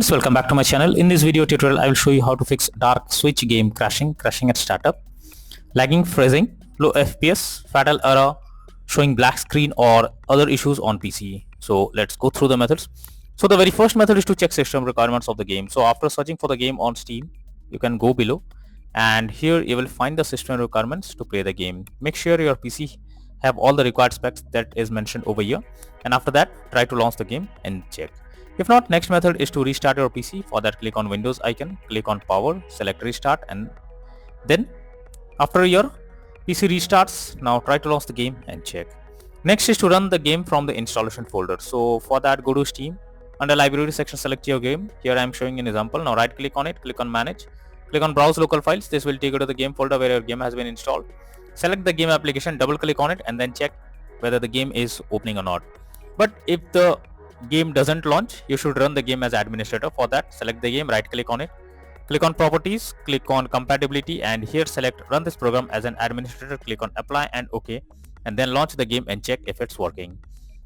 Welcome back to my channel. In this video tutorial I will show you how to fix dark switch game crashing at startup, lagging phrasing, low FPS, fatal error, showing black screen or other issues on PC. So let's go through the methods. So the very first method is to check system requirements of the game. So after searching for the game on Steam, you can go below and here you will find the system requirements to play the game. Make sure your PC have all the required specs that is mentioned over here, and after that try to launch the game and check. If not, next method is to restart your PC. For that, click on Windows icon, click on power, select restart, and then after your PC restarts, now try to launch the game and check. Next is to run the game from the installation folder. So for that, go to Steam, under library section select your game. Here I am showing an example. Now right click on it, click on manage, click on browse local files. This will take you to the game folder where your game has been installed. Select the game application, double click on it, and then check whether the game is opening or not. But if the game doesn't launch, you should run the game as administrator. For that, select the game, right click on it, click on properties, click on compatibility, and here select run this program as an administrator, click on apply and OK, and then launch the game and check if it's working.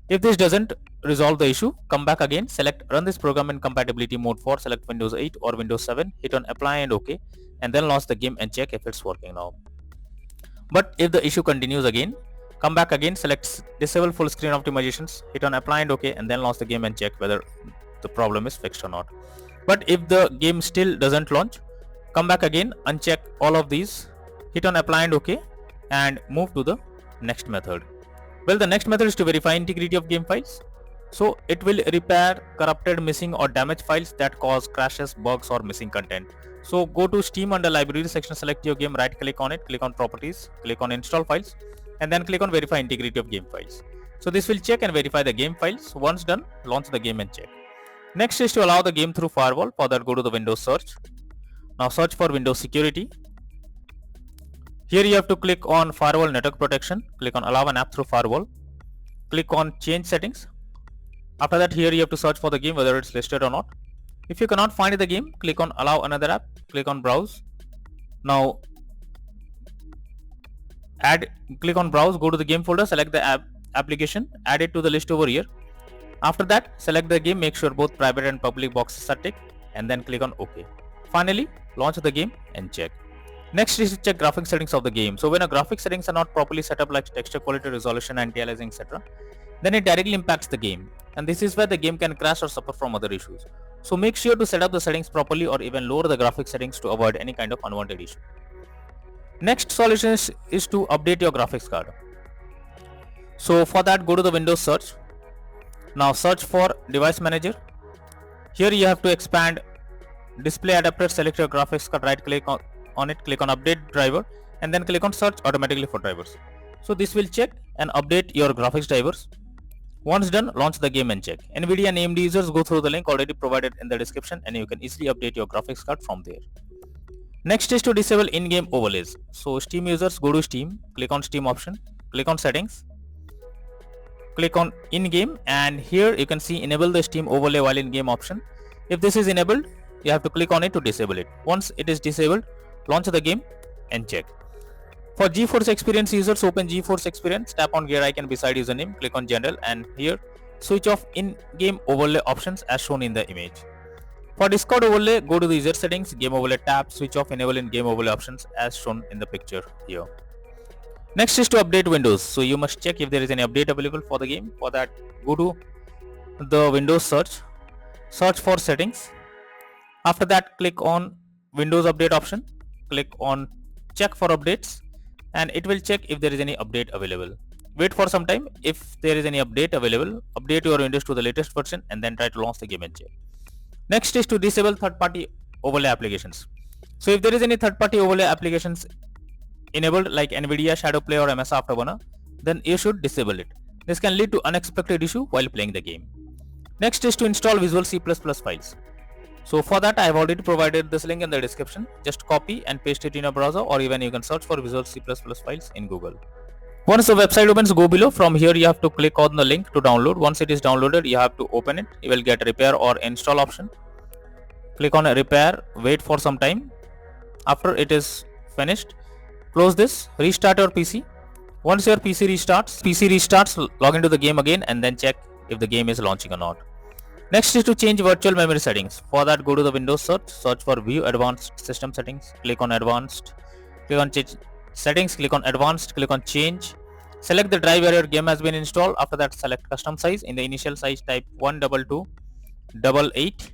If this doesn't resolve the issue, come back again, select run this program in compatibility mode for select Windows 8 or Windows 7, hit on apply and OK, and then launch the game and check if it's working now. But if the issue continues again, come back again, select disable full screen optimizations, hit on apply and OK, and then launch the game and check whether the problem is fixed or not. But if the game still doesn't launch, come back again, uncheck all of these, hit on apply and OK, and move to the next method. Well, the next method is to verify integrity of game files. So it will repair corrupted, missing or damaged files that cause crashes, bugs or missing content. So go to Steam, under library section select your game, right click on it, click on properties, click on install files, and then click on verify integrity of game files. So this will check and verify the game files. Once done, launch the game and check. Next is to allow the game through firewall. For that, go to the Windows search. Now search for Windows security. Here you have to click on firewall network protection, click on allow an app through firewall, click on change settings. After that, here you have to search for the game whether it's listed or not. If you cannot find the game, click on allow another app, click on browse. Now click on browse, go to the game folder, select the application, add it to the list over here. After that, select the game, make sure both private and public boxes are ticked, and then click on OK. Finally, launch the game and check. Next is to check graphics settings of the game. So when a graphics settings are not properly set up, like texture quality, resolution, anti-aliasing, etc., then it directly impacts the game, and this is where the game can crash or suffer from other issues. So make sure to set up the settings properly or even lower the graphics settings to avoid any kind of unwanted issue. Next solution is to update your graphics card. So for that, go to the Windows search. Now search for device manager. Here you have to expand display adapter, select your graphics card, right click on it, click on update driver, and then click on search automatically for drivers. So this will check and update your graphics drivers. Once done, launch the game and check. NVIDIA and AMD users, go through the link already provided in the description and you can easily update your graphics card from there. Next is to disable in-game overlays. So Steam users, go to Steam, click on Steam option, click on settings, click on in-game, and here you can see enable the Steam overlay while in-game option. If this is enabled, you have to click on it to disable it. Once it is disabled, launch the game and check. For GeForce Experience users, open GeForce Experience, tap on gear icon beside username, click on general, and here switch off in-game overlay options as shown in the image. For Discord overlay, go to the user settings, game overlay tab, switch off enable in game overlay options as shown in the picture here. Next is to update Windows. So you must check if there is any update available for the game. For that, go to the Windows search for settings. After that, click on Windows update option, click on check for updates, and it will check if there is any update available. Wait for some time. If there is any update available, update your Windows to the latest version and then try to launch the game and check. Next is to disable third-party overlay applications. So if there is any third-party overlay applications enabled like NVIDIA, Shadow Play or MS Afterburner, then you should disable it. This can lead to unexpected issue while playing the game. Next is to install Visual C++ files. So for that, I have already provided this link in the description. Just copy and paste it in your browser, or even you can search for Visual C++ files in Google. Once the website opens, go below. From here you have to click on the link to download. Once it is downloaded, you have to open it. You will get repair or install option. Click on repair, wait for some time. After it is finished, close this, restart your PC. Once your PC restarts, log into the game again and then check if the game is launching or not. Next is to change virtual memory settings. For that, go to the Windows search for View Advanced System Settings, click on Advanced, click on Change Settings, click on Advanced, click on Change. Select the drive where your game has been installed. After that, select Custom Size. In the initial size, type 12288,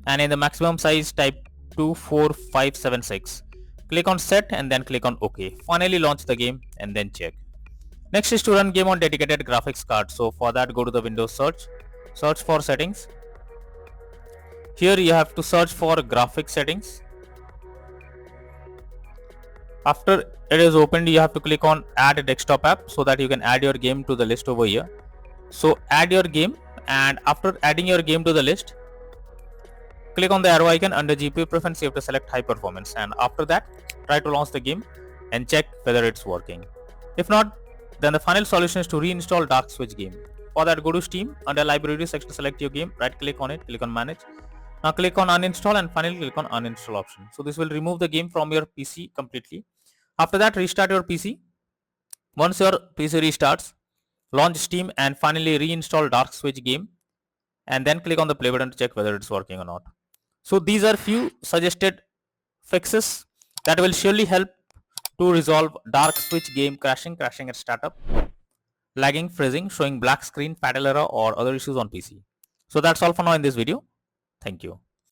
and in the maximum size, type 24576. Click on Set and then click on OK. Finally, launch the game and then check. Next is to run game on dedicated graphics card. So for that, go to the Windows search for Settings. Here you have to search for graphics settings. After it is opened, you have to click on add a desktop app so that you can add your game to the list over here. So add your game, and after adding your game to the list, click on the arrow icon under GPU preference. You have to select high performance, and after that try to launch the game and check whether it's working. If not, then the final solution is to reinstall DarkSwitch game. For that, go to Steam, under library section select your game, right click on it, click on manage. Now click on uninstall and finally click on uninstall option. So this will remove the game from your PC completely. After that, restart your PC. Once your PC restarts, launch Steam and finally reinstall DarkSwitch game, and then click on the play button to check whether it's working or not. So these are few suggested fixes that will surely help to resolve DarkSwitch game crashing at startup, lagging, freezing, showing black screen, fatal error or other issues on PC. So that's all for now in this video. Thank you.